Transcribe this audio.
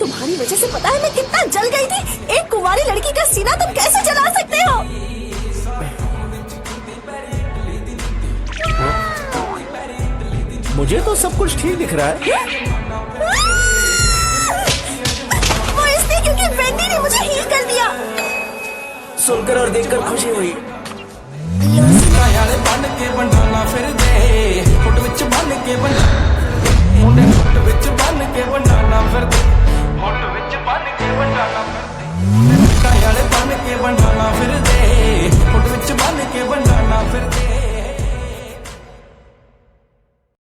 तुम्हारी वजह से पता है मैं कितना जल गई थी। एक कुंवारी लड़की का सीना तुम कैसे जला सकते हो? मुझे तो सब कुछ ठीक दिख रहा है। वो इसलिए क्योंकि वेंडी ने मुझे हील कर दिया। सुनकर और देखकर खुशी हुई। बन के बनाना फिर दे फुट विच बन के मुंडे फुट विच बन के बनाना फिर दे फुट विच बन के बनाना फिर दे।